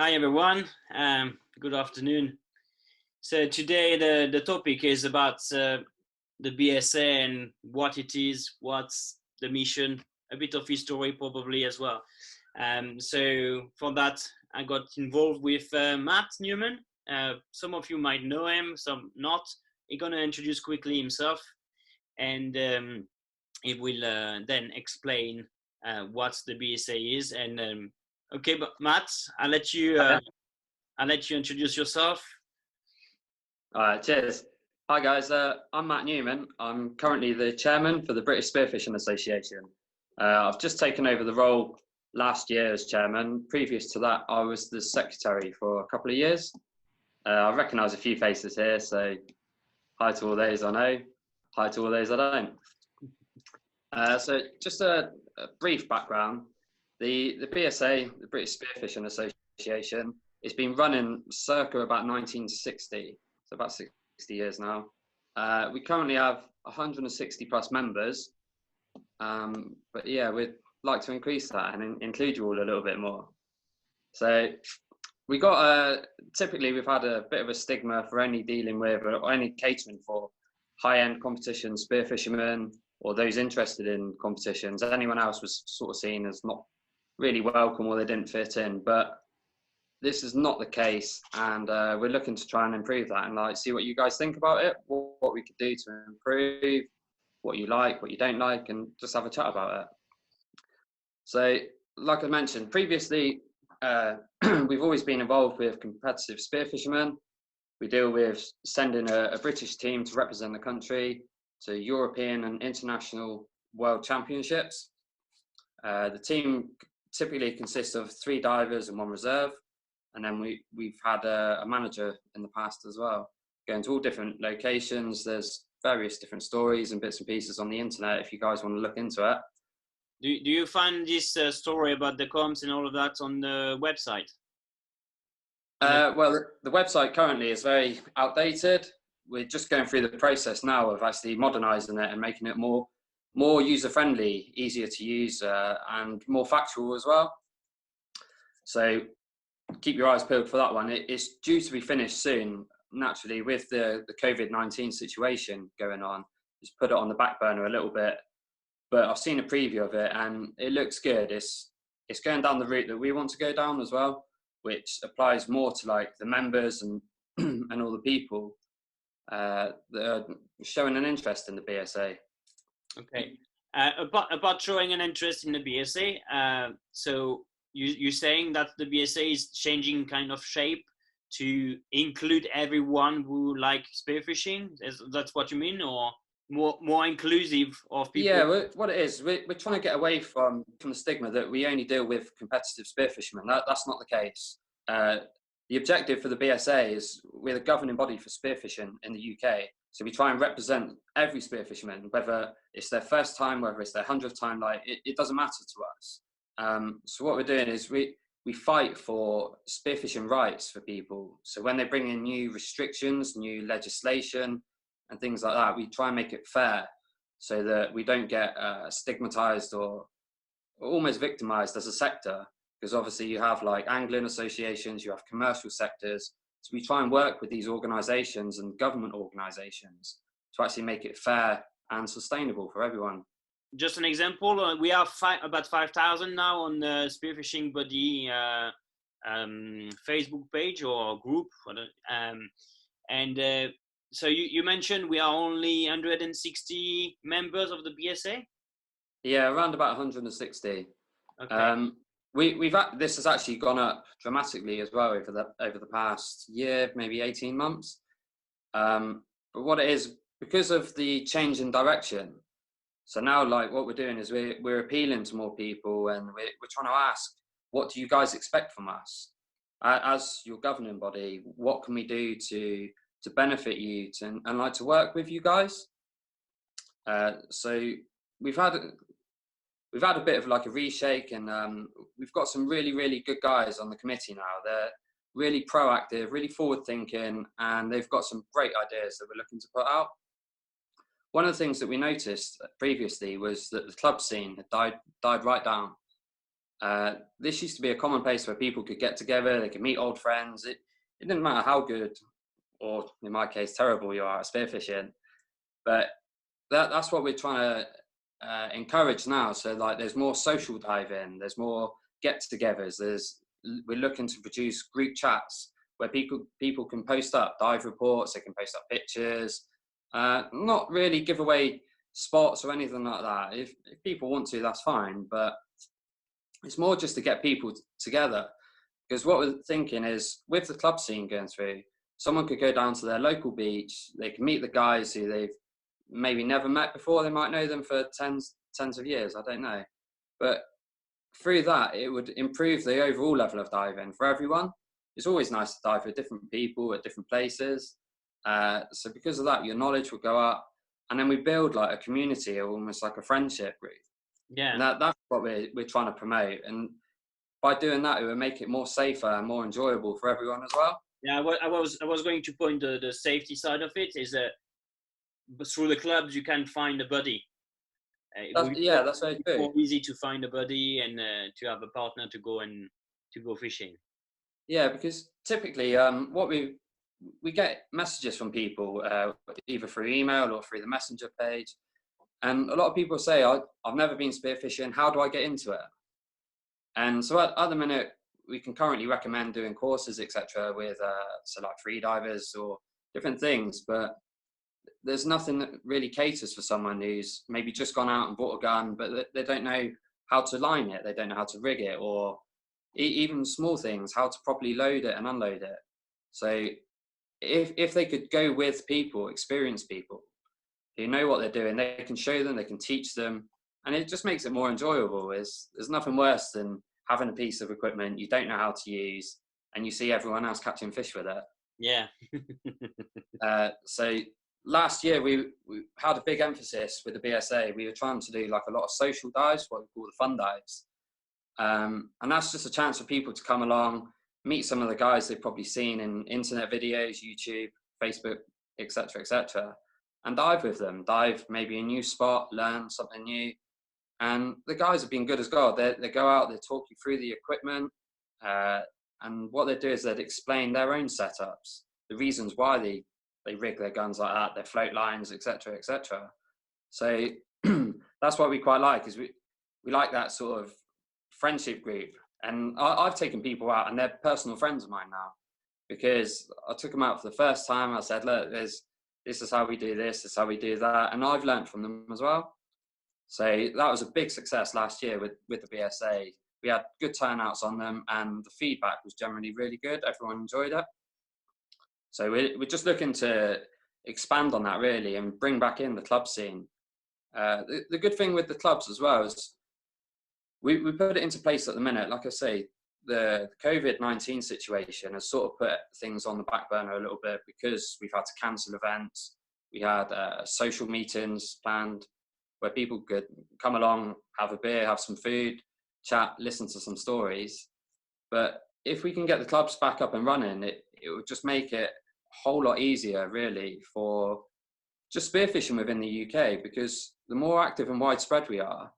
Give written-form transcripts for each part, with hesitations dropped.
Hi everyone. Good afternoon. So today the topic is about the BSA and what it is, what's the mission, a bit of history probably as well. So for that, I got involved with Matt Newman. Some of you might know him, some not. He's gonna introduce quickly himself, and he will then explain what the BSA is. And okay, but Matt, I'll let you introduce yourself. All right, cheers. Hi guys, I'm Matt Newman. I'm currently the chairman for the British Spearfishing Association. I've just taken over the role last year as chairman. Previous to that, I was the secretary for a couple of years. I recognise a few faces here, so hi to all those I know, hi to all those I don't. So just a brief background. The BSA, the British Spearfishing Association, it's been running circa about 1960. So about 60 years now. We currently have 160 plus members, but yeah, we'd like to increase that and include you all a little bit more. So we got typically we've had a bit of a stigma for only dealing with or only catering for high-end competition spearfishermen or those interested in competitions. Anyone else was sort of seen as not really welcome or they didn't fit in, but this is not the case, and we're looking to try and improve that and like see what you guys think about it, what we could do to improve, what you like, what you don't like, and just have a chat about it. So, like I mentioned previously, we've always been involved with competitive spearfishermen. We deal with sending a British team to represent the country to European and international world championships. The team typically consists of 3 divers and 1 reserve. And then we've had a manager in the past as well, going to all different locations. There's various different stories and bits and pieces on the internet if you guys want to look into it. Do you find this story about the comps and all of that on the website? Well, the website currently is very outdated. We're just going through the process now of actually modernising it and making it more user-friendly, easier to use, and more factual as well. So keep your eyes peeled for that one. It's due to be finished soon. Naturally, with the COVID-19 situation going on, just put it on the back burner a little bit. But I've seen a preview of it and it looks good. It's going down the route that we want to go down as well, which applies more to like the members and and all the people that are showing an interest in the BSA. Okay. About showing an interest in the BSA, so you're saying that the BSA is changing kind of shape to include everyone who like spearfishing? That's what you mean, or more inclusive of people? Yeah, what it is, we're trying to get away from the stigma that we only deal with competitive spearfishermen. That's not the case. The objective for the BSA is we're the governing body for spearfishing in the UK. So we try and represent every spearfisherman, whether it's their first time, whether it's their 100th time, like it doesn't matter to us. So what we're doing is we fight for spearfishing rights for people. So when they bring in new restrictions, new legislation and things like that, we try and make it fair so that we don't get stigmatized or almost victimized as a sector. Because obviously you have like angling associations, you have commercial sectors. So we try and work with these organizations and government organizations to actually make it fair and sustainable for everyone. Just an example, we have about 5,000 now on the Spearfishing Buddy Facebook page or group. So you mentioned we are only 160 members of the BSA? Yeah, around about 160. Okay. This has actually gone up dramatically as well over the past year, maybe 18 months. But what it is, because of the change in direction, so now like what we're doing is we're appealing to more people and we're trying to ask, what do you guys expect from us? As your governing body, what can we do to benefit you and like to work with you guys? So we've had a bit of like a reshake, and we've got some really good guys on the committee now. They're really proactive, really forward thinking, and they've got some great ideas that we're looking to put out. One of the things that we noticed previously was that the club scene had died right down. This used to be a common place where people could get together, they could meet old friends. It didn't matter how good, or in my case, terrible you are at spearfishing, but that's what we're trying to encourage now. So like, there's more social diving, there's more get-togethers. We're looking to produce group chats where people can post up dive reports, they can post up pictures, not really give away spots or anything like that. If people want to, that's fine, but it's more just to get people together. Because what we're thinking is, with the club scene going through, someone could go down to their local beach, they can meet the guys who they've maybe never met before, they might know them for tens of years, I don't know. But through that, it would improve the overall level of diving for everyone. It's always nice to dive with different people at different places. So because of that, your knowledge will go up. And then we build like a community, almost like a friendship group. Yeah. And that's what we're trying to promote. And by doing that, it will make it more safer and more enjoyable for everyone as well. Yeah, I was going to point the safety side of it is that through the clubs you can find a buddy. That's very true. More easy to find a buddy and to have a partner to go fishing. Yeah, because typically, what we get messages from people either through email or through the messenger page, and a lot of people say, "I've never been spearfishing. How do I get into it?" And so at the minute, we can currently recommend doing courses, etc., with so like free divers or different things, but there's nothing that really caters for someone who's maybe just gone out and bought a gun, but they don't know how to line it, they don't know how to rig it, or even small things, how to properly load it and unload it. So if they could go with people, experienced people who know what they're doing, they can show them, they can teach them, and it just makes it more enjoyable. There's nothing worse than having a piece of equipment you don't know how to use and you see everyone else catching fish with it. Yeah. So last year we had a big emphasis with the BSA. We were trying to do like a lot of social dives, what we call the fun dives. And that's just a chance for people to come along, meet some of the guys they've probably seen in internet videos, YouTube, Facebook, etc., and dive with them, dive maybe a new spot, learn something new. And the guys have been good as gold. They go out, they talk you through the equipment, and what they do is they'd explain their own setups, the reasons why they rig their guns like that, their float lines, etc., etc. So that's what we quite like, is we like that sort of friendship group. And I've taken people out, and they're personal friends of mine now, because I took them out for the first time. I said, look, this is how we do this is how we do that, and I've learned from them as well. So that was a big success last year with the BSA. We had good turnouts on them, and the feedback was generally really good. Everyone enjoyed it. So we're just looking to expand on that really and bring back in the club scene. The good thing with the clubs as well is we put it into place at the minute. Like I say, the COVID-19 situation has sort of put things on the back burner a little bit, because we've had to cancel events. We had social meetings planned where people could come along, have a beer, have some food, chat, listen to some stories. But if we can get the clubs back up and running, it would just make it a whole lot easier really for just spearfishing within the UK, because the more active and widespread we are,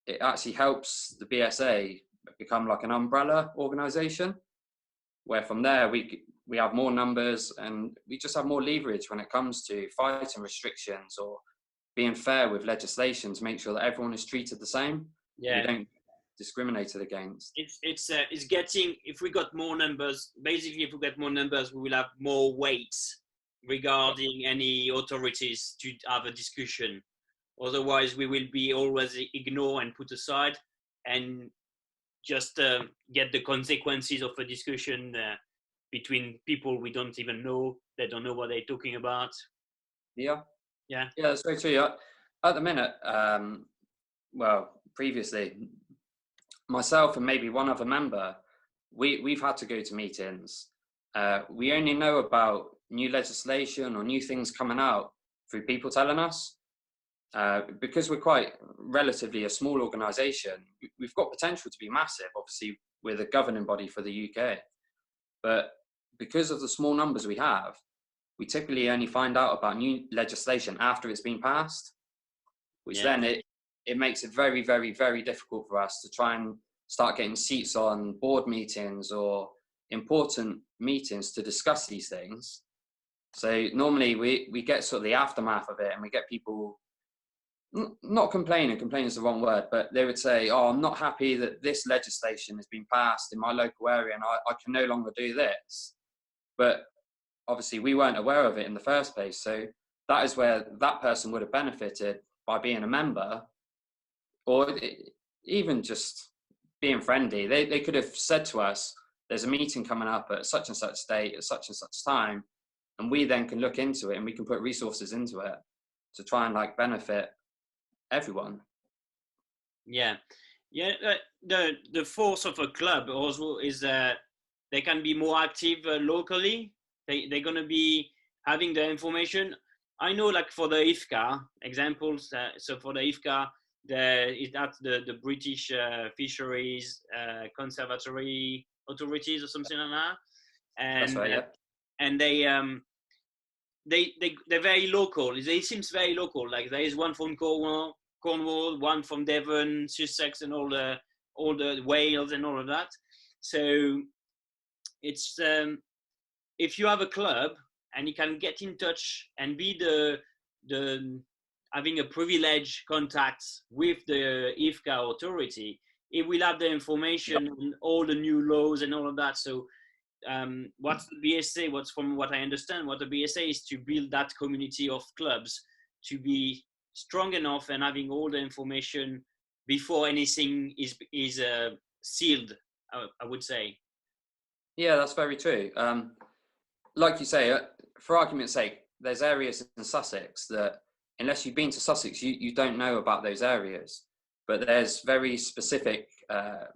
it actually helps the BSA become like an umbrella organisation, where from there we have more numbers and we just have more leverage when it comes to fighting restrictions or being fair with legislation to make sure that everyone is treated the same. Yeah. We don't discriminate against. It's getting, if we got more numbers, basically if we get more numbers, we will have more weight regarding any authorities to have a discussion. Otherwise, we will be always ignored and put aside, and just get the consequences of a discussion between people we don't even know. They don't know what they're talking about. Yeah, that's very true. At the minute, previously, myself and maybe one other member, we've had to go to meetings. We only know about new legislation or new things coming out through people telling us. Because we're quite relatively a small organisation, we've got potential to be massive. Obviously, we're the governing body for the UK. But because of the small numbers we have, we typically only find out about new legislation after it's been passed, which then it makes it very, very, very difficult for us to try and start getting seats on board meetings or important meetings to discuss these things. So normally we get sort of the aftermath of it, and we get people not complaining is the wrong word, but they would say, oh, I'm not happy that this legislation has been passed in my local area and I can no longer do this. But obviously we weren't aware of it in the first place. So that is where that person would have benefited by being a member, or even just being friendly. They could have said to us, there's a meeting coming up at such and such date at such and such time, and we then can look into it and we can put resources into it to try and like benefit everyone. Yeah. The force of a club also is that they can be more active locally. They're going to be having the information. I know, like for the IFCA examples, so for the IFCA, that's the British Fisheries Conservatory Authorities or something like that. And that's right, yeah. And they're very local. They seems very local. Like there is one from Cornwall, one from Devon, Sussex, and all the Wales and all of that. So it's if you have a club and you can get in touch and be the having a privileged contact with the IFCA authority, it will have the information on all the new laws and all of that. So what's the BSA, from what I understand, what the BSA is to build that community of clubs to be strong enough and having all the information before anything is sealed, I would say. Yeah, that's very true. Like you say, for argument's sake, there's areas in Sussex that unless you've been to Sussex, you don't know about those areas. But there's very specific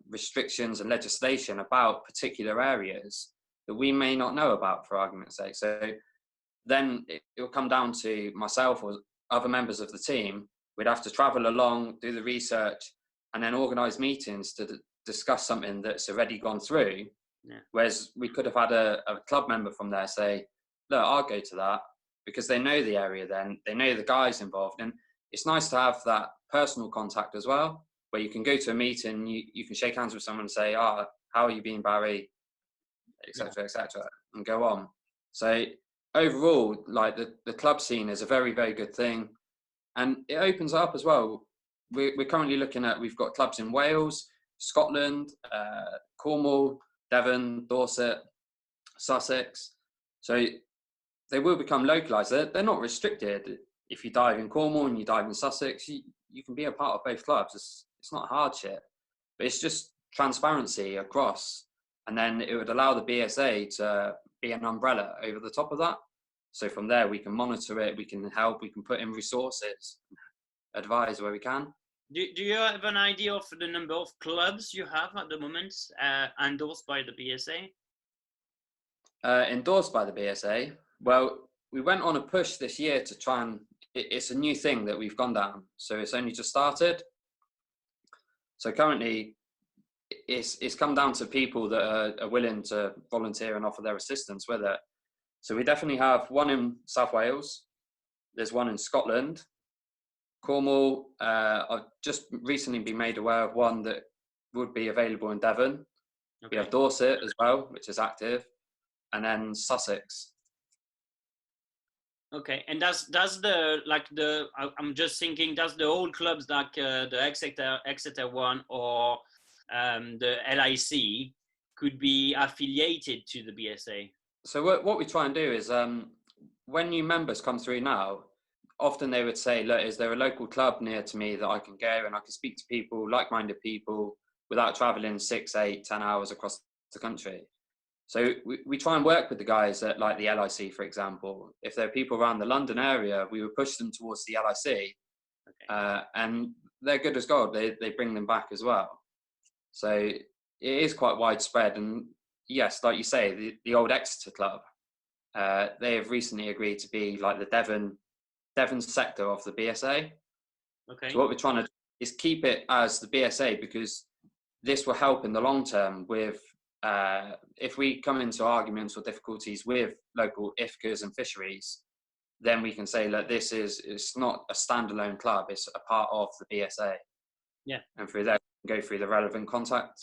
restrictions and legislation about particular areas that we may not know about, for argument's sake. So then it will come down to myself or other members of the team. We'd have to travel along, do the research, and then organise meetings to discuss something that's already gone through. Yeah. Whereas we could have had a club member from there say, look, I'll go to that, because they know the area then, they know the guys involved. And it's nice to have that personal contact as well, where you can go to a meeting, you can shake hands with someone and say, how are you being, Barry, etc., etc., and go on. So overall, like the club scene is a very, very good thing. And it opens up as well. We're currently looking at, we've got clubs in Wales, Scotland, Cornwall, Devon, Dorset, Sussex. So they will become localised. They're not restricted. If you dive in Cornwall and you dive in Sussex, you can be a part of both clubs. It's not hardship, but it's just transparency across. And then it would allow the BSA to be an umbrella over the top of that. So from there, we can monitor it, we can help, we can put in resources, advise where we can. Do you have an idea of the number of clubs you have at the moment endorsed by the BSA? Endorsed by the BSA? Well, we went on a push this year to try and, it's a new thing that we've gone down. So it's only just started. So currently, it's come down to people that are willing to volunteer and offer their assistance with it. So we definitely have one in South Wales. There's one in Scotland. Cornwall, I've just recently been made aware of one that would be available in Devon. Okay. We have Dorset as well, which is active, and then Sussex. Okay, and does I'm just thinking, does the old clubs like the Exeter one or the LIC could be affiliated to the BSA? So what we try and do is when new members come through now, often they would say, look, is there a local club near to me that I can go and I can speak to people, like-minded people, without traveling 6, 8, 10 hours across the country? So we try and work with the guys at like the LIC, for example. If there are people around the London area, we would push them towards the LIC. Okay. And they're good as gold. They bring them back as well. So it is quite widespread. And yes, like you say, the old Exeter club, they have recently agreed to be like the Devon sector of the BSA. Okay. So what we're trying to do is keep it as the BSA, because this will help in the long term with if we come into arguments or difficulties with local IFCAs and fisheries, then we can say that it's not a standalone club, it's a part of the BSA. Yeah. And through that, go through the relevant contact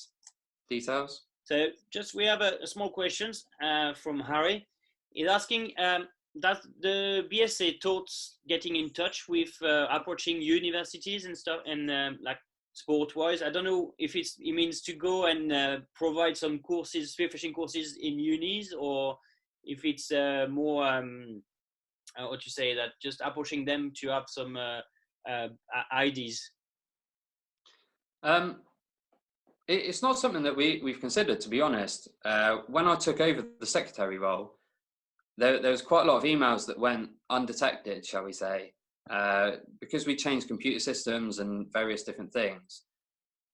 details. So just we have a small questions from Harry. He's asking, does the BSA totes getting in touch with approaching universities and stuff, and like sport-wise? I don't know if it means to go and provide some courses, spearfishing courses in unis, or if it's more, what you say, that just approaching them to have some ideas. It's not something that we've considered, to be honest. When I took over the secretary role, there was quite a lot of emails that went undetected, shall we say, because we changed computer systems and various different things.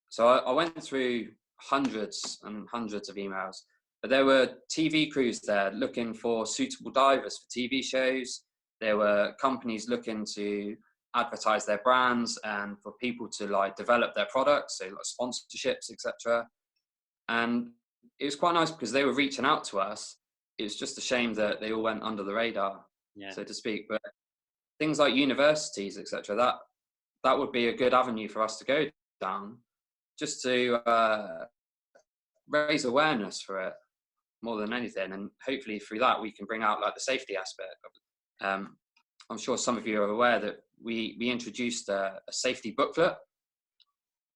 So I went through hundreds and hundreds of emails, but there were TV crews there looking for suitable divers for TV shows. There were companies looking to advertise their brands and for people to like develop their products, so like sponsorships, etc. And it was quite nice because they were reaching out to us. It was just a shame that they all went under the radar, so to speak. But things like universities, etc., that would be a good avenue for us to go down, just to raise awareness for it more than anything. And hopefully through that we can bring out like the safety aspect of it. I'm sure some of you are aware that we introduced a safety booklet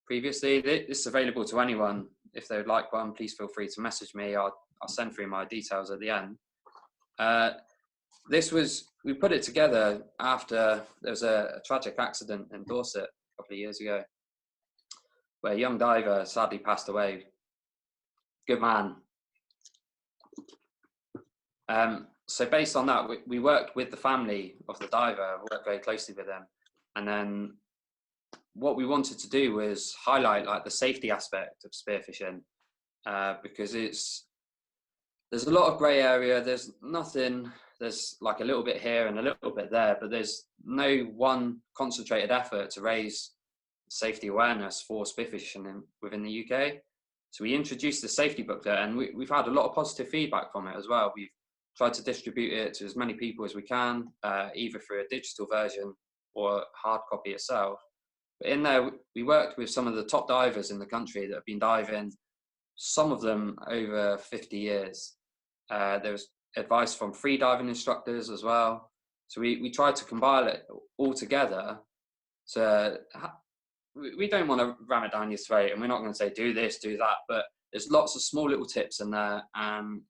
previously. This is available to anyone. If they would like one, please feel free to message me. I'll send through my details at the end. We put it together after there was a tragic accident in Dorset a couple of years ago, where a young diver sadly passed away. Good man. So based on that, we worked with the family of the diver, worked very closely with them. And then what we wanted to do was highlight like the safety aspect of spearfishing, because there's a lot of grey area. There's like a little bit here and a little bit there, but there's no one concentrated effort to raise safety awareness for spearfishing within the UK. So we introduced the safety booklet, and we've had a lot of positive feedback from it as well. We've tried to distribute it to as many people as we can, either through a digital version or hard copy itself. But in there, we worked with some of the top divers in the country that have been diving, some of them over 50 years. There was advice from free diving instructors as well. So we tried to compile it all together. So we don't want to ram it down your throat, and we're not going to say do this, do that, but there's lots of small little tips in there, and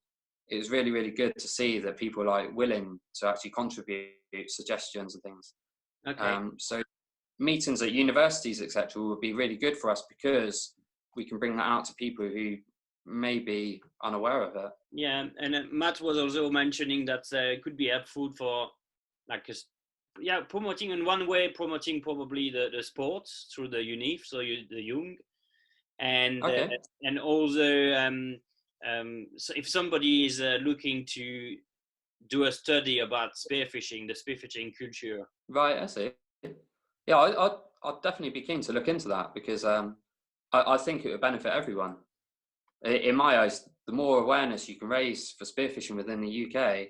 it was really, really good to see that people are like willing to actually contribute suggestions and things. Okay. So meetings at universities, etc., would be really good for us because we can bring that out to people who may be unaware of it. Yeah, and Matt was also mentioning that it could be helpful for like promoting in one way, promoting probably the sports through the UNIF, so the young, and Okay. And also so if somebody is looking to do a study about spearfishing, the spearfishing culture. Right, I see. Yeah, I'd definitely be keen to look into that because I think it would benefit everyone. In my eyes, the more awareness you can raise for spearfishing within the UK,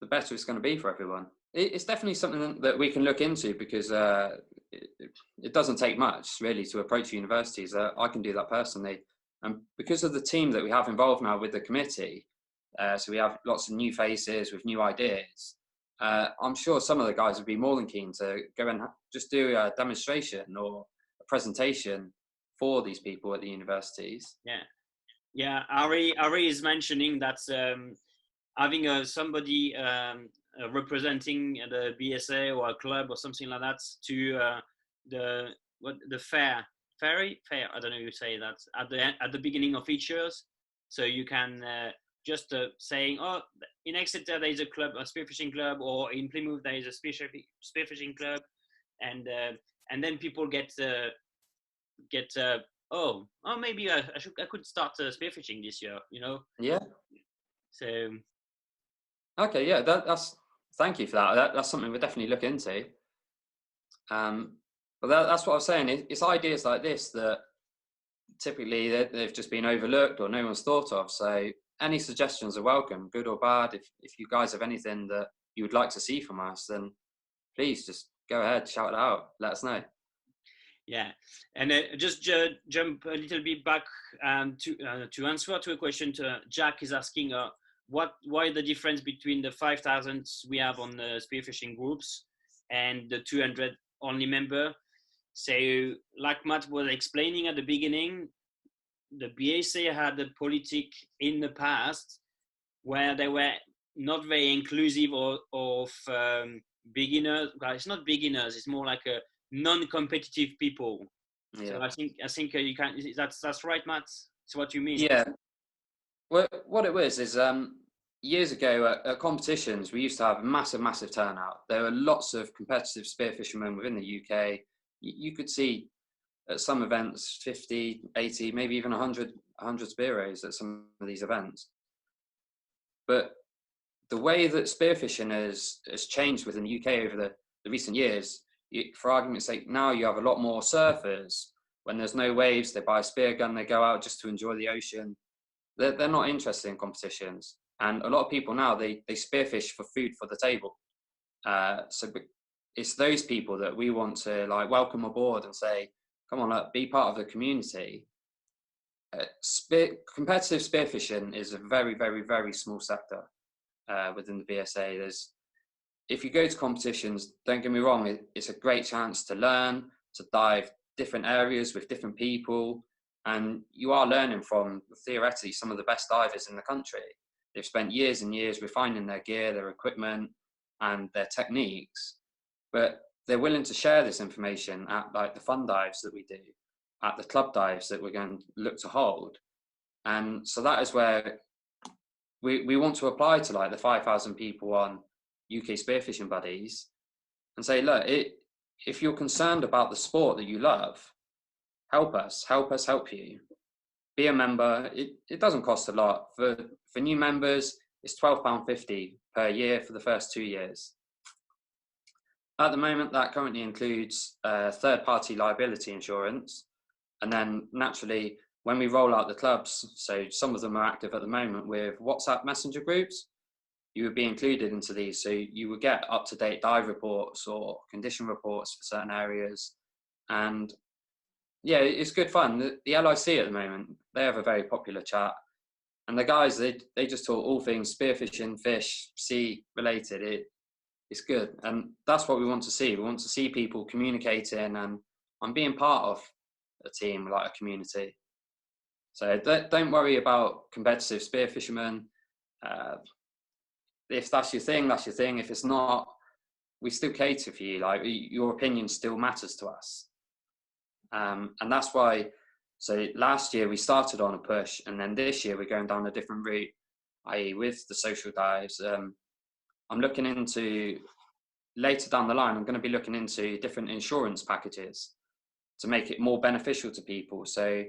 the better it's going to be for everyone. It's definitely something that we can look into because it doesn't take much really to approach universities. I can do that personally. And because of the team that we have involved now with the committee, so we have lots of new faces with new ideas, I'm sure some of the guys would be more than keen to go and just do a demonstration or a presentation for these people at the universities. Yeah. Ari is mentioning that having somebody representing the BSA or a club or something like that to the fair. I don't know if you say that at the beginning of each year, so you can just saying, oh, in Exeter there is a club, a spearfishing club, or in Plymouth there is a spearfishing club, and then people get oh maybe I could start spearfishing this year, you know. Yeah. So. Okay, yeah, that's thank you for that. That's something we'll definitely look into. But that's what I was saying. It's ideas like this that typically they've just been overlooked or no one's thought of. So any suggestions are welcome, good or bad. If you guys have anything that you would like to see from us, then please just go ahead, shout it out, let us know. Yeah, and just jump a little bit back to answer to a question Jack is asking. Why the difference between the 5,000 we have on the spearfishing groups and the 200 only member? So, like Matt was explaining at the beginning, the BSA had a politic in the past where they were not very inclusive of beginners. Well, it's not beginners; it's more like a non-competitive people. Yeah. So I think you can. That's right, Matt. That's what you mean. Yeah. Well, what it was is years ago at competitions, we used to have a massive turnout. There were lots of competitive spearfishermen within the UK. You could see at some events 50, 80, maybe even 100 spearos at some of these events. But the way that spearfishing has changed within the UK over the recent years, for argument's sake, now you have a lot more surfers. When there's no waves, they buy a spear gun, they go out just to enjoy the ocean. They're not interested in competitions. And a lot of people now, they spearfish for food for the table. So it's those people that we want to like welcome aboard and say, come on, be part of the community. Competitive spearfishing is a very small sector within the BSA. If you go to competitions, don't get me wrong, it's a great chance to learn, to dive different areas with different people, and you are learning from, theoretically, some of the best divers in the country. They've spent years and years refining their gear, their equipment, and their techniques, but they're willing to share this information at like the fun dives that we do, at the club dives that we're going to look to hold. And so that is where we want to apply to like the 5,000 people on UK Spearfishing Buddies and say, look, if you're concerned about the sport that you love, help us help you. Be a member. It doesn't cost a lot. For new members, it's £12.50 per year for the first 2 years. At the moment, that currently includes third-party liability insurance. And then naturally, when we roll out the clubs, so some of them are active at the moment with WhatsApp messenger groups, you would be included into these. So you would get up-to-date dive reports or condition reports for certain areas. And yeah, it's good fun. The LIC at the moment, they have a very popular chat. And the guys, they just talk all things spearfishing, fish, sea related. It's good. And that's what we want to see. We want to see people communicating and being part of a team, like a community. So don't worry about competitive spearfishermen. If that's your thing, that's your thing. If it's not, we still cater for you. Like, your opinion still matters to us. And that's why, so last year we started on a push, and then this year we're going down a different route, i.e. with the social dives. I'm looking into, later down the line, I'm going to be looking into different insurance packages to make it more beneficial to people. So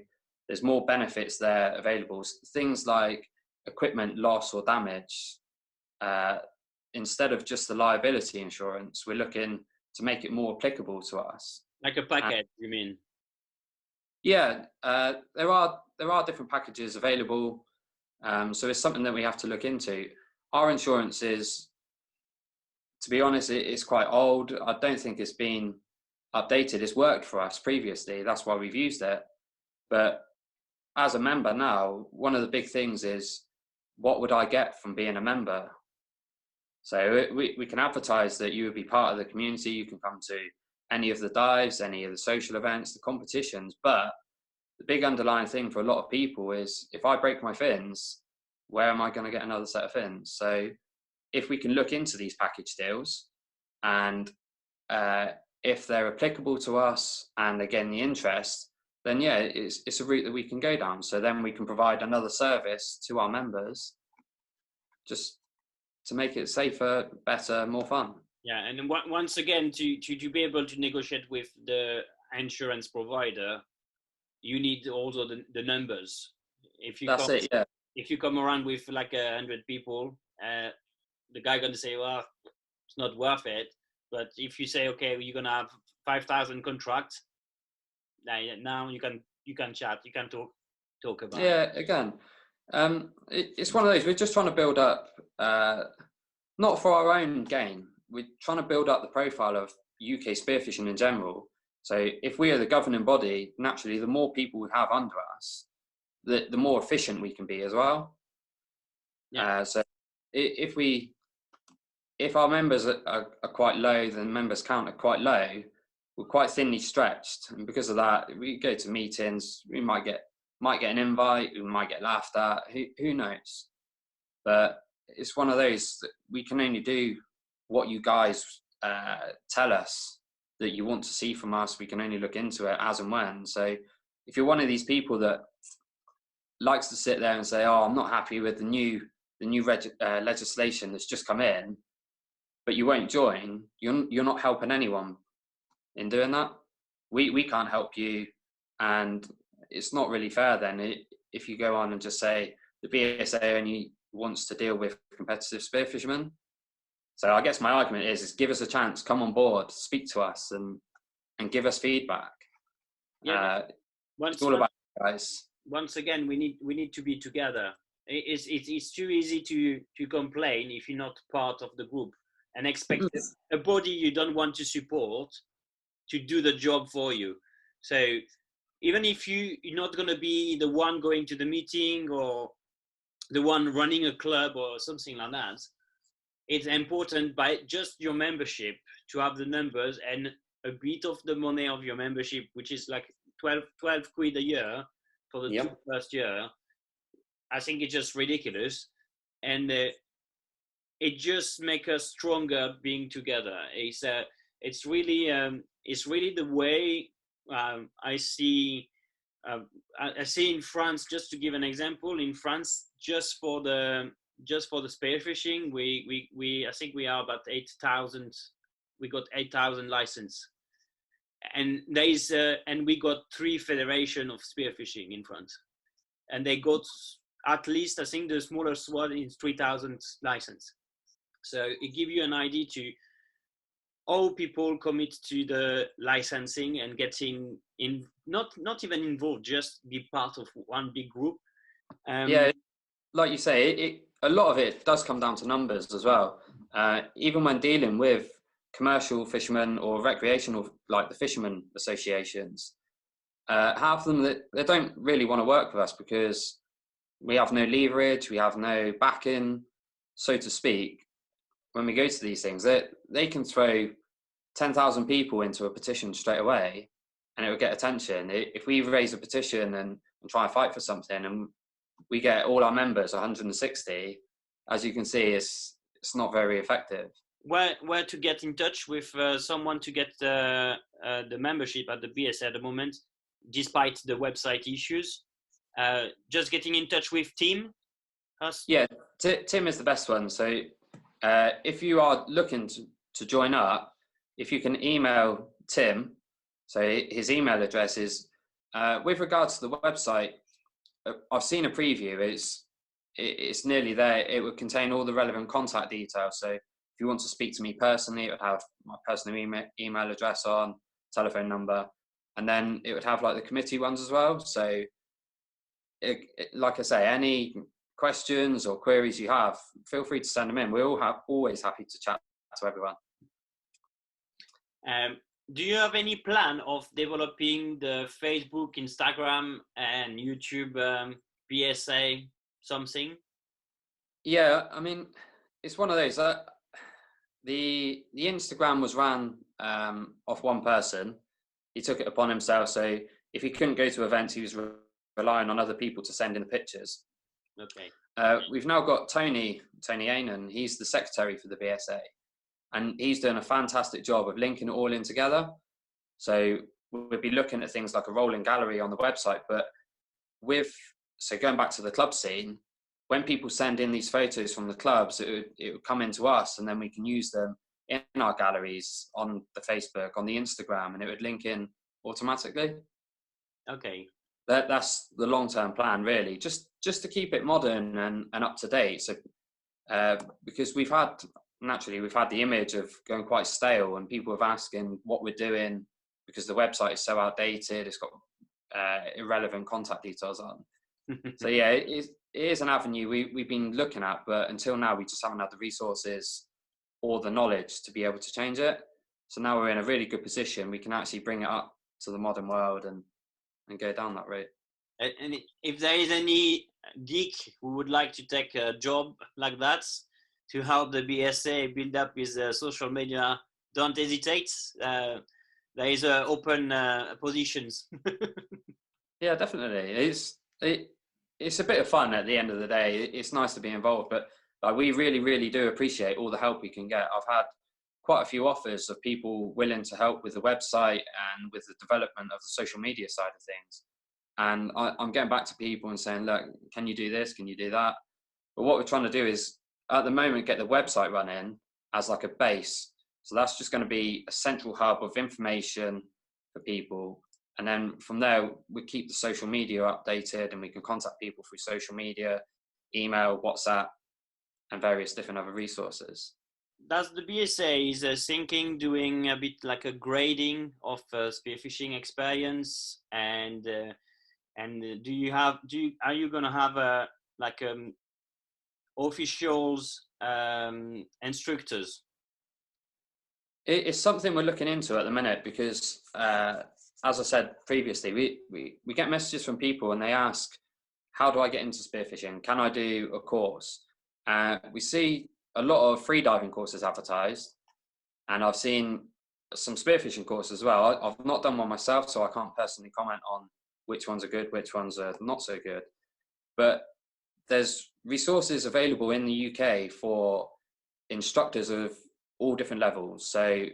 there's more benefits there available. Things like equipment loss or damage. Instead of just the liability insurance, we're looking to make it more applicable to us. Like a package, you mean? Yeah, there are different packages available. So it's something that we have to look into. Our insurance is, to be honest, it's quite old. I don't think it's been updated. It's worked for us previously. That's why we've used it. But as a member now, one of the big things is, what would I get from being a member? So we can advertise that you would be part of the community. You can come to any of the dives, any of the social events, the competitions. But the big underlying thing for a lot of people is, if I break my fins, where am I going to get another set of fins? So if we can look into these package deals, and if they're applicable to us and again the interest, then yeah, it's a route that we can go down. So then we can provide another service to our members, just to make it safer, better, more fun. Yeah, and once again, to be able to negotiate with the insurance provider, you need also the numbers. If you come around with like 100 people, the guy gonna say, well, it's not worth it. But if you say, okay, you're gonna have 5,000 contracts, now you can chat, you can talk about. Yeah, again, it's one of those. We're just trying to build up, not for our own gain. We're trying to build up the profile of UK spearfishing in general. So if we are the governing body, naturally, the more people we have under us, the more efficient we can be as well. Yeah. So if our members are quite low, then members count are quite low, we're quite thinly stretched, and because of that, we go to meetings, we might get an invite, we might get laughed at, who knows? But it's one of those that we can only do what you guys tell us that you want to see from us. We can only look into it as and when. So if you're one of these people that likes to sit there and say, "Oh, I'm not happy with the new legislation that's just come in," but you won't join, you're not helping anyone in doing that. We can't help you, and it's not really fair then if you go on and just say the BSA only wants to deal with competitive spearfishermen. So I guess my argument is give us a chance, come on board, speak to us, and give us feedback. Yeah. It's all about you guys. Once again, we need to be together. It's too easy to complain if you're not part of the group and expect a body you don't want to support to do the job for you. So even if you're not going to be the one going to the meeting or the one running a club or something like that, it's important by just your membership to have the numbers and a bit of the money of your membership, which is like 12 quid a year for the first year. I think it's just ridiculous. And it just makes us stronger being together. It's really the way I see in France. Just to give an example, in France, just for the spearfishing, we I think we are about 8,000. We got 8,000 license, and there is and we got 3 federation of spearfishing in France, and they got at least, I think the smallest one is 3,000 license. So it gives you an idea to how people commit to the licensing and getting in, not even involved, just be part of one big group. Like you say, a lot of it does come down to numbers as well. Even when dealing with commercial fishermen or recreational, like the fishermen associations, half of them they don't really want to work with us because we have no leverage, we have no backing, so to speak. When we go to these things, they can throw 10,000 people into a petition straight away and it will get attention. If we raise a petition and try and fight for something and we get all our members 160, as you can see, it's not very effective. Where to get in touch with someone to get the membership at the BSA at the moment, despite the website issues? Just getting in touch with Tim? Yeah, Tim is the best one. So if you are looking to join up, if you can email Tim, so his email address is, with regards to the website, I've seen a preview, it's nearly there. It would contain all the relevant contact details. So if you want to speak to me personally, it would have my personal email address on, telephone number, and then it would have like the committee ones as well. So like I say, any questions or queries you have, feel free to send them in. We're always happy to chat to everyone. Do you have any plan of developing the Facebook, Instagram, and YouTube BSA something? Yeah, I mean, it's one of those. The Instagram was ran off one person. He took it upon himself. So if he couldn't go to events, he was relying on other people to send in the pictures. Okay. We've now got Tony Eynon. He's the secretary for the BSA, and he's doing a fantastic job of linking it all in together. So we'll be looking at things like a rolling gallery on the website, but so going back to the club scene, when people send in these photos from the clubs, it would come into us, and then we can use them in our galleries on the Facebook, on the Instagram, and it would link in automatically. Okay. That's the long-term plan, really, just to keep it modern and up to date. So because we've had the image of going quite stale, and people have asking what we're doing because the website is so outdated. It's got irrelevant contact details on. So yeah, it is an avenue we've been looking at, but until now we just haven't had the resources or the knowledge to be able to change it. So now we're in a really good position. We can actually bring it up to the modern world and go down that route. And if there is any geek who would like to take a job like that to help the BSA build up his social media, don't hesitate. There is open positions. Yeah, definitely. It's a bit of fun at the end of the day. It's nice to be involved, but like, we really do appreciate all the help we can get. I've had quite a few offers of people willing to help with the website and with the development of the social media side of things. And I'm getting back to people and saying, look, can you do this? Can you do that? But what we're trying to do is, at the moment, get the website running as like a base. So that's just going to be a central hub of information for people. And then from there, we keep the social media updated, and we can contact people through social media, email, WhatsApp, and various different other resources. Does the BSA is thinking doing a bit like a grading of spearfishing experience, and are you gonna have a like officials instructors? It's something we're looking into at the minute because, as I said previously, we get messages from people and they ask, how do I get into spearfishing? Can I do a course? We see a lot of freediving courses advertised, and I've seen some spearfishing courses as well. I've not done one myself, so I can't personally comment on which ones are good, which ones are not so good. But there's resources available in the UK for instructors of all different levels. So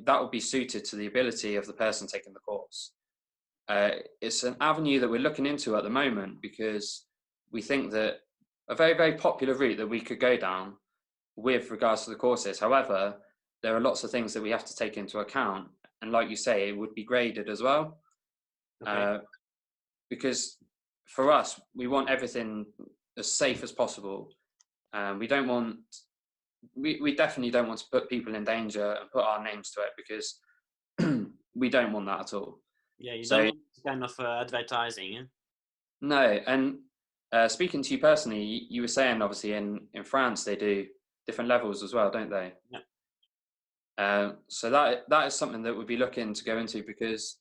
that would be suited to the ability of the person taking the course. It's an avenue that we're looking into at the moment because we think that a very popular route that we could go down with regards to the courses. However, there are lots of things that we have to take into account. And like you say, it would be graded as well. Okay. Because for us, we want everything as safe as possible. We definitely don't want to put people in danger and put our names to it, because we don't want that at all. Yeah, you don't want this kind of advertising. Eh? No, and speaking to you personally, you were saying obviously in France they do different levels as well, don't they? Yeah. So that is something that we'd be looking to go into, because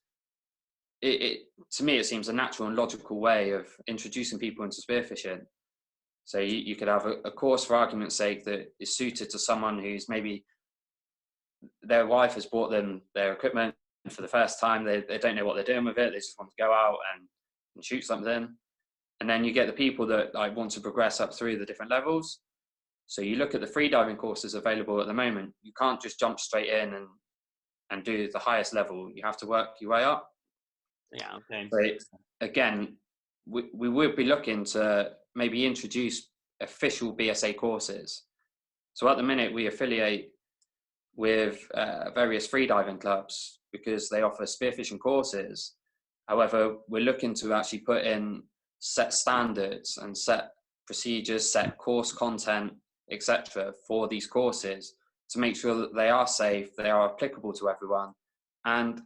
it to me it seems a natural and logical way of introducing people into spearfishing. So you could have a course, for argument's sake, that is suited to someone who's maybe their wife has bought them their equipment for the first time. They don't know what they're doing with it. They just want to go out and shoot something. And then you get the people that like want to progress up through the different levels. So you look at the freediving courses available at the moment. You can't just jump straight in and do the highest level. You have to work your way up. Yeah, okay. So again, we would be looking to maybe introduce official BSA courses. So at the minute, we affiliate with various freediving clubs because they offer spearfishing courses. However, we're looking to actually put in set standards and set procedures, set course content, etc. for these courses to make sure that they are safe, they are applicable to everyone, and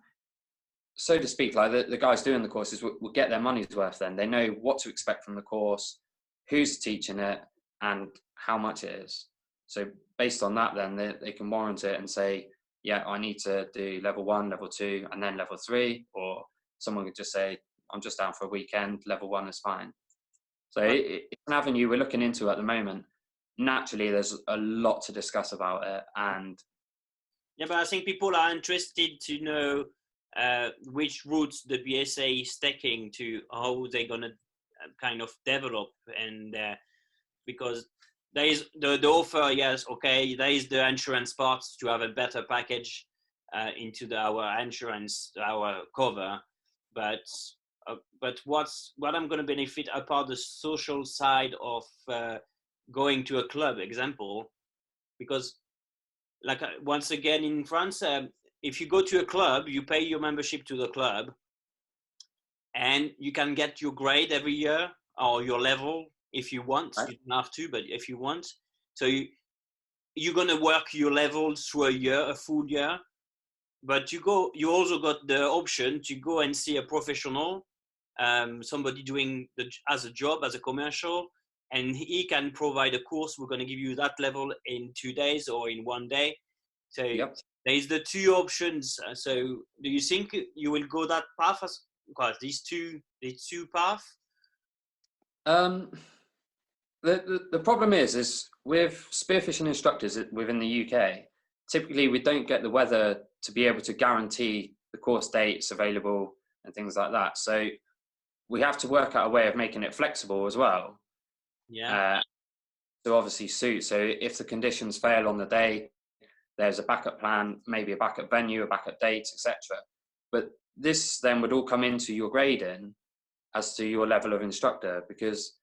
so to speak, like the guys doing the courses will get their money's worth. Then they know what to expect from the course, who's teaching it, and how much it is. So based on that, then they can warrant it and say, yeah, I need to do level 1, level 2, and then level 3. Or someone could just say, I'm just down for a weekend, level 1 is fine. So it's an avenue we're looking into at the moment. Naturally, there's a lot to discuss about it. And yeah, but I think people are interested to know which routes the BSA is taking to how they're going to kind of develop. And because there is the offer, yes, okay, there is the insurance part to have a better package into our insurance, our cover. But what I'm going to benefit apart the social side of going to a club, example, because like once again in France, if you go to a club, you pay your membership to the club, and you can get your grade every year or your level if you want. Right. You don't have to, but if you want, so you're gonna work your levels through a full year. But you also got the option to go and see a professional, somebody doing as a job, as a commercial, and he can provide a course. We're going to give you that level in 2 days or in 1 day. So yep. there is the two options. So do you think you will go that path as well, these two paths? The problem is with spearfishing instructors within the UK, typically we don't get the weather to be able to guarantee the course dates available and things like that. So we have to work out a way of making it flexible as well. Yeah. To obviously suit. So if the conditions fail on the day, there's a backup plan, maybe a backup venue, a backup date, etc. But this then would all come into your grading as to your level of instructor, because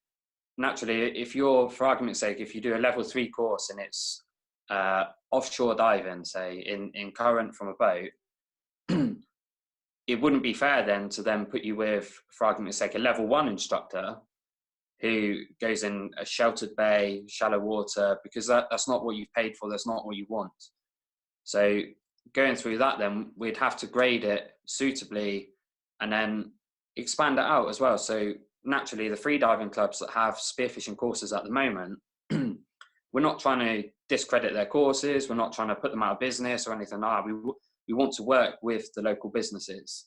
naturally, if you're, for argument's sake, if you do a level 3 course and it's offshore diving, say in current from a boat, it wouldn't be fair then to then put you with, for argument's sake, a level 1 instructor who goes in a sheltered bay, shallow water, because that's not what you've paid for, that's not what you want. So going through that, then we'd have to grade it suitably and then expand it out as well. So naturally, the freediving clubs that have spearfishing courses at the moment, we're not trying to discredit their courses, we're not trying to put them out of business or anything like that. We want to work with the local businesses.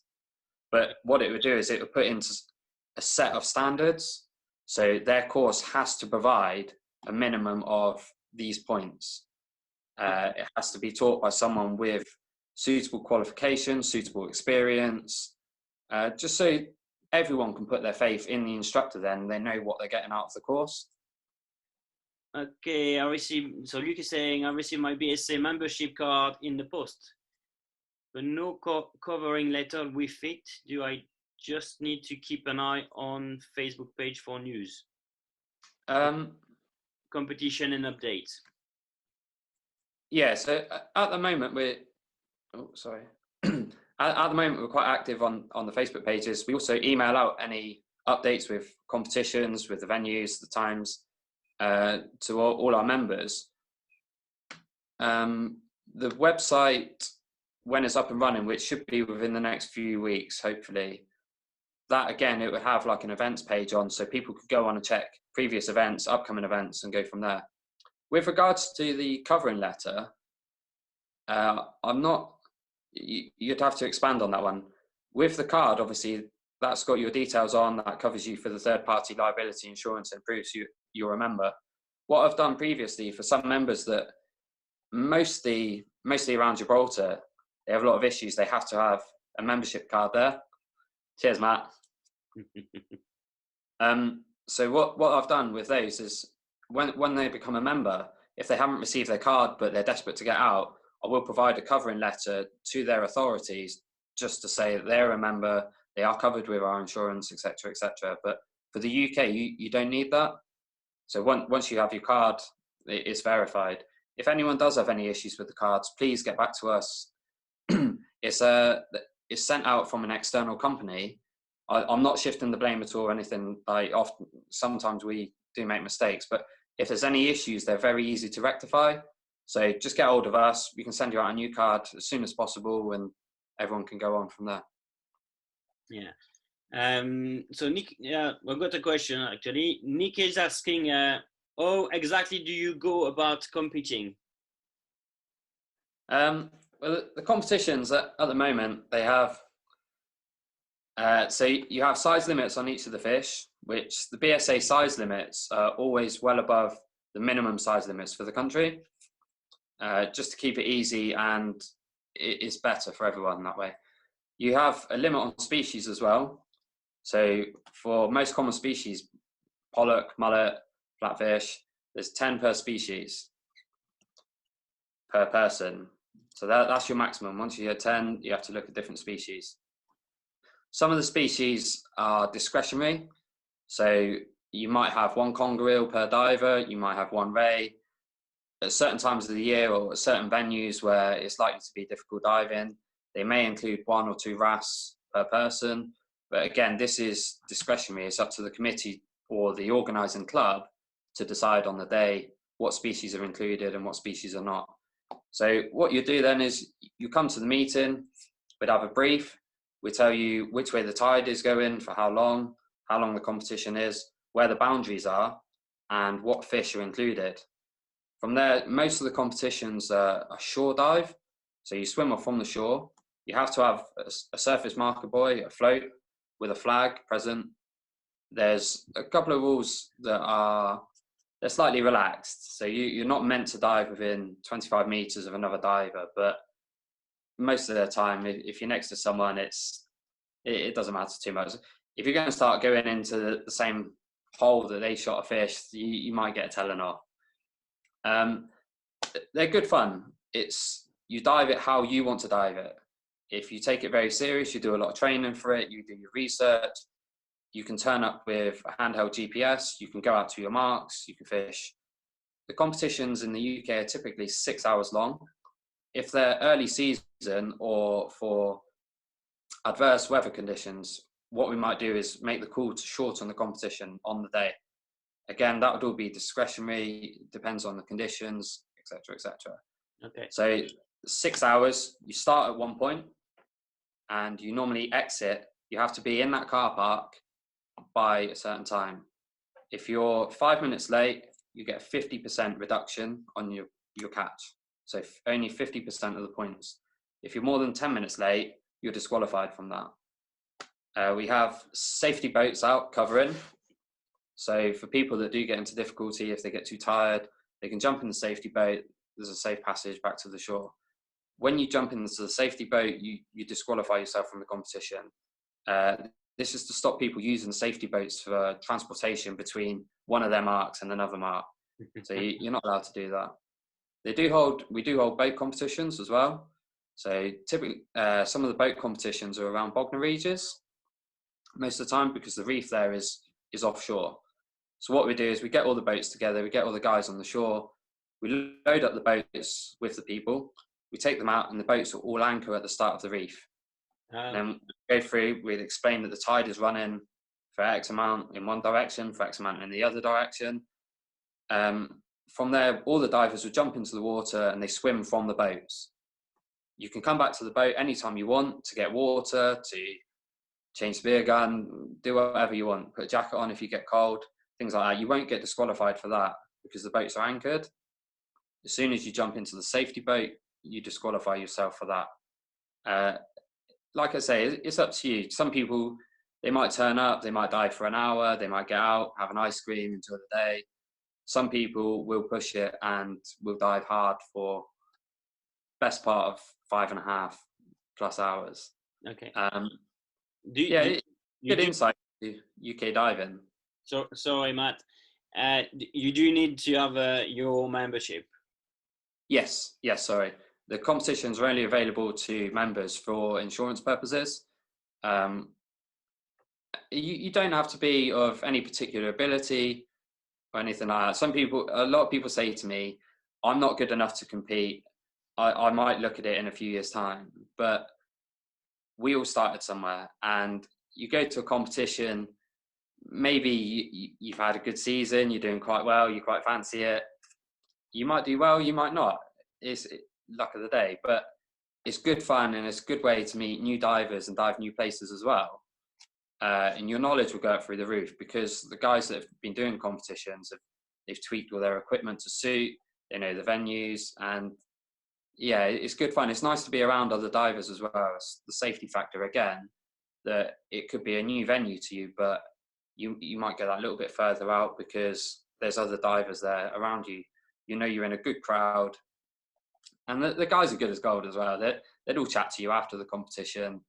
But what it would do is it would put into a set of standards. So their course has to provide a minimum of these points. It has to be taught by someone with suitable qualifications, suitable experience, just so everyone can put their faith in the instructor, then they know what they're getting out of the course. Okay, I received, so Luke is saying, I received my BSA membership card in the post, but no covering letter with it. Do I just need to keep an eye on Facebook page for news? Competition and updates. Yeah, so at the moment at the moment we're quite active on the Facebook pages. We also email out any updates with competitions, with the venues, the times, to all our members. The website, when it's up and running, which should be within the next few weeks, hopefully, that again, it would have like an events page on, so people could go on and check previous events, upcoming events, and go from there. With regards to the covering letter, you'd have to expand on that one. With the card, obviously, that's got your details on, that covers you for the third-party liability insurance and proves you're a member. What I've done previously for some members that mostly around Gibraltar, they have a lot of issues, they have to have a membership card there. Cheers, Matt. So what I've done with those is when they become a member, if they haven't received their card but they're desperate to get out, I will provide a covering letter to their authorities just to say that they're a member, they are covered with our insurance, etc., etc. But for the UK, you don't need that. So once you have your card, it's verified. If anyone does have any issues with the cards, please get back to us. It's sent out from an external company. I'm not shifting the blame at all or anything. Sometimes we do make mistakes, but if there's any issues, they're very easy to rectify. So just get hold of us. We can send you out a new card as soon as possible, and everyone can go on from there. Yeah. So Nick, I've got a question actually. Nick is asking, how exactly do you go about competing? Well, the competitions at the moment, they have, so you have size limits on each of the fish, which the BSA size limits are always well above the minimum size limits for the country, just to keep it easy, and it's better for everyone that way. You have a limit on species as well. So for most common species, pollock, mullet, flatfish, there's 10 per species per person. So that's your maximum. Once you hit 10, you have to look at different species. Some of the species are discretionary. So you might have one conger eel per diver, you might have one ray. At certain times of the year or at certain venues where it's likely to be difficult diving, they may include 1 or 2 wrasse per person. But again, this is discretionary. It's up to the committee or the organising club to decide on the day what species are included and what species are not. So what you do then is you come to the meeting, we'd have a brief, we tell you which way the tide is going, for how long the competition is, where the boundaries are, and what fish are included. From there, most of the competitions are shore dive. So you swim off from the shore. You have to have a surface marker buoy, a float with a flag present. There's a couple of rules that they're slightly relaxed. So you're not meant to dive within 25 meters of another diver, but most of the time, if you're next to someone, it doesn't matter too much. If you're going to start going into the same hole that they shot a fish, you might get a telling off. They're good fun. You dive it how you want to dive it. If you take it very serious, you do a lot of training for it, you do your research, you can turn up with a handheld GPS, you can go out to your marks, you can fish. The competitions in the UK are typically 6 hours long. If they're early season or for adverse weather conditions, what we might do is make the call to shorten the competition on the day. Again, that would all be discretionary, depends on the conditions, etc., etc. Okay. So 6 hours, you start at one point and you normally exit. You have to be in that car park by a certain time. If you're 5 minutes late, you get a 50% reduction on your catch. So only 50% of the points. If you're more than 10 minutes late, you're disqualified from that. We have safety boats out covering. So for people that do get into difficulty, if they get too tired, they can jump in the safety boat. There's a safe passage back to the shore. When you jump into the safety boat, you disqualify yourself from the competition. This is to stop people using safety boats for transportation between one of their marks and another mark. So you're not allowed to do that. We do hold boat competitions as well. So typically, some of the boat competitions are around Bognor Regis most of the time because the reef there is offshore. So what we do is we get all the boats together, we get all the guys on the shore, we load up the boats with the people, we take them out, and the boats will all anchor at the start of the reef. Then we go through, we'd explain that the tide is running for X amount in one direction, for X amount in the other direction. From there, all the divers will jump into the water and they swim from the boats. You can come back to the boat anytime you want to get water, to change the beer gun, do whatever you want. Put a jacket on if you get cold, things like that. You won't get disqualified for that because the boats are anchored. As soon as you jump into the safety boat, you disqualify yourself for that. Like I say, it's up to you. Some people, they might turn up, they might dive for an hour, they might get out, have an ice cream, enjoy the day. Some people will push it and will dive hard for best part of 5.5+ hours. Okay. Good insight to UK diving. So sorry, Matt. You do need to have your membership. Yes. Sorry, the competitions are only available to members for insurance purposes. You don't have to be of any particular ability or anything like that. A lot of people say to me, "I'm not good enough to compete. I might look at it in a few years' time," but we all started somewhere, and you go to a competition, maybe you've had a good season, you're doing quite well, you quite fancy it. You might do well, you might not. It's luck of the day, but it's good fun and it's a good way to meet new divers and dive new places as well. And your knowledge will go up through the roof because the guys that have been doing competitions, they've tweaked all their equipment to suit, they know the venues, and yeah, it's good fun. It's nice to be around other divers as well. It's the safety factor again, that it could be a new venue to you, but you might get that little bit further out because there's other divers there around you. You know you're in a good crowd, and the guys are good as gold as well. They'd all chat to you after the competition.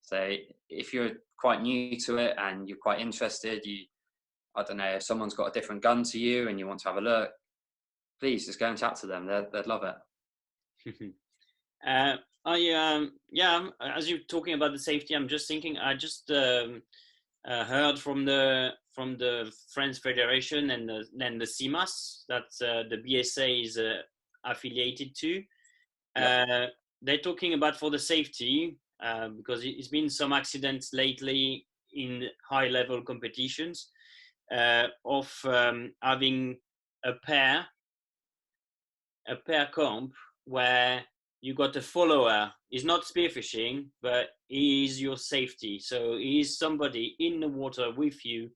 So if you're quite new to it and you're quite interested, I don't know, if someone's got a different gun to you and you want to have a look, please just go and chat to them. They'd love it. As you're talking about the safety, I'm just thinking. I just heard from the French Federation and then the CIMAS that the BSA is affiliated to. They're talking about for the safety because it's been some accidents lately in high-level competitions of having a pair comp where you got a follower. He's not spearfishing, but he is your safety. So he is somebody in the water with you,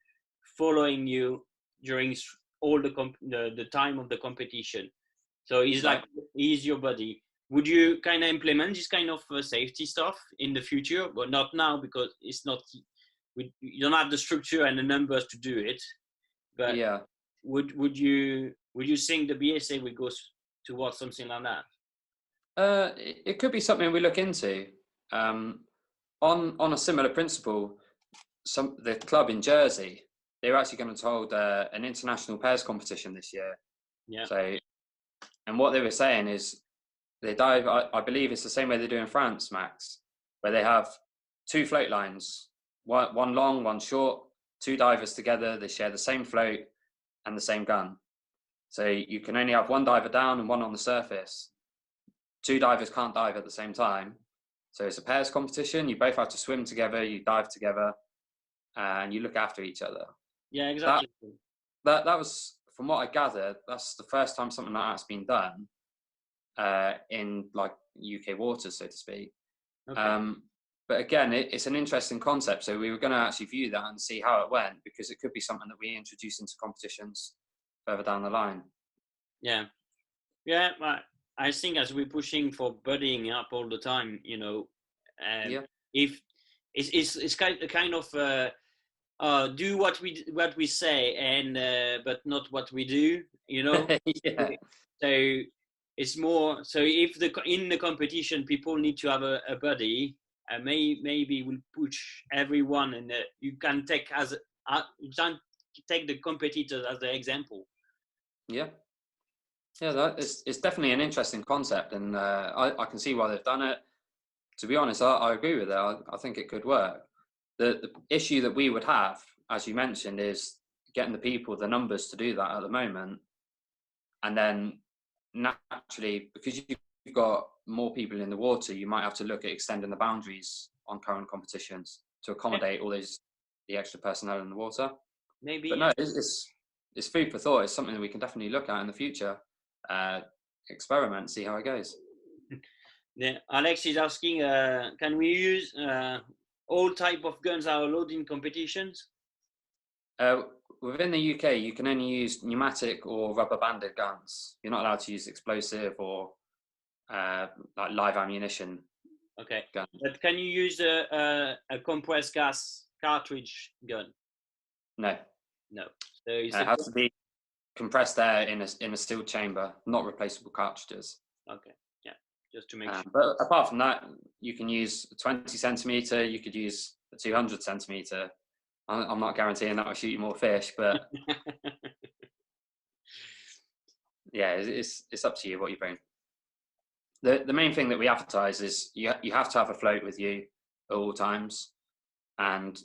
following you during all the time of the competition. So he's like, he's your buddy. would you kind of implement this kind of safety stuff in the future? But not now, because it's not, you don't have the structure and the numbers to do it. But Yeah. would you think the BSA would go towards something like that? It could be something we look into. On a similar principle, the club in Jersey, they were actually going to hold an international pairs competition this year. Yeah. So, and what they were saying is they dive. I believe it's the same way they do in France, Max, where they have 2 float lines, one long, one short, 2 divers together. They share the same float and the same gun. So you can only have 1 diver down and 1 on the surface. 2 divers can't dive at the same time. So it's a pairs competition. You both have to swim together, you dive together, and you look after each other. Yeah, exactly. That was, from what I gathered, that's the first time something like that's been done in like UK waters, so to speak. Okay. But again, it's an interesting concept. So we were going to actually view that and see how it went, because it could be something that we introduce into competitions further down the line. Yeah. I think as we're pushing for buddying up all the time, if it's kind of do what we say and but not what we do, Yeah. So it's more, so if in the competition people need to have a buddy, maybe we'll push everyone, and you can take the competitors as the example. Yeah, it's definitely an interesting concept, and I can see why they've done it. To be honest, I agree with it. I think it could work. The issue that we would have, as you mentioned, is getting the numbers to do that at the moment. And then naturally, because you've got more people in the water, you might have to look at extending the boundaries on current competitions to accommodate all the extra personnel in the water. Maybe. But no, it's food for thought. It's something that we can definitely look at in the future. Experiment, see how it goes. Yeah, Alex is asking, can we use all type of guns are allowed in competitions? Within the UK, you can only use pneumatic or rubber banded guns. You're not allowed to use explosive or like live ammunition. Okay, gun. But can you use a compressed gas cartridge gun? No. So it has to be compressed air in a sealed chamber, not replaceable cartridges. Okay, yeah, just to make sure. But apart from that, you can use a 20 centimeter. You could use a 200 centimeter. I'm not guaranteeing that will shoot you more fish, but yeah, it's up to you what you bring. The main thing that we advertise is you have to have a float with you at all times, and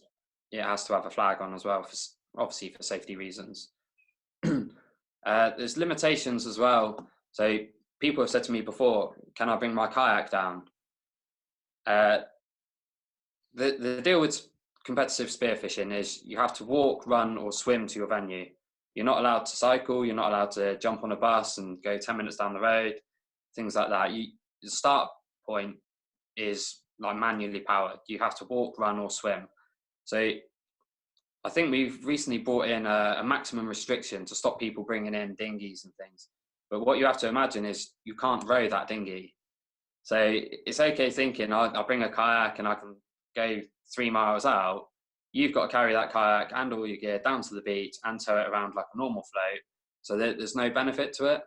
it has to have a flag on as well, obviously for safety reasons. There's limitations as well. So people have said to me before, can I bring my kayak down? The deal with competitive spearfishing is you have to walk, run, or swim to your venue. You're not allowed to cycle. You're not allowed to jump on a bus and go 10 minutes down the road, things like that. The start point is like manually powered. You have to walk, run, or swim. So I think we've recently brought in a maximum restriction to stop people bringing in dinghies and things. But what you have to imagine is you can't row that dinghy. So it's okay thinking, I'll bring a kayak and I can go 3 miles out. You've got to carry that kayak and all your gear down to the beach and tow it around like a normal float. So there's no benefit to it.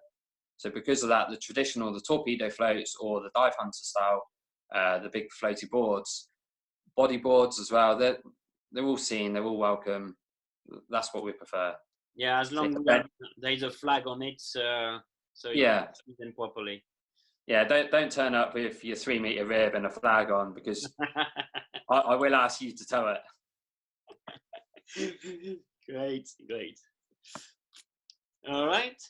So because of that, the traditional, the torpedo floats or the dive hunter style, the big floaty boards, body boards as well, they're all seen, they're all welcome. That's what we prefer. Yeah, as long as there's a flag on it, so you can use them properly. Yeah, don't turn up with your 3 meter rib and a flag on, because I will ask you to tow it. Great. All right.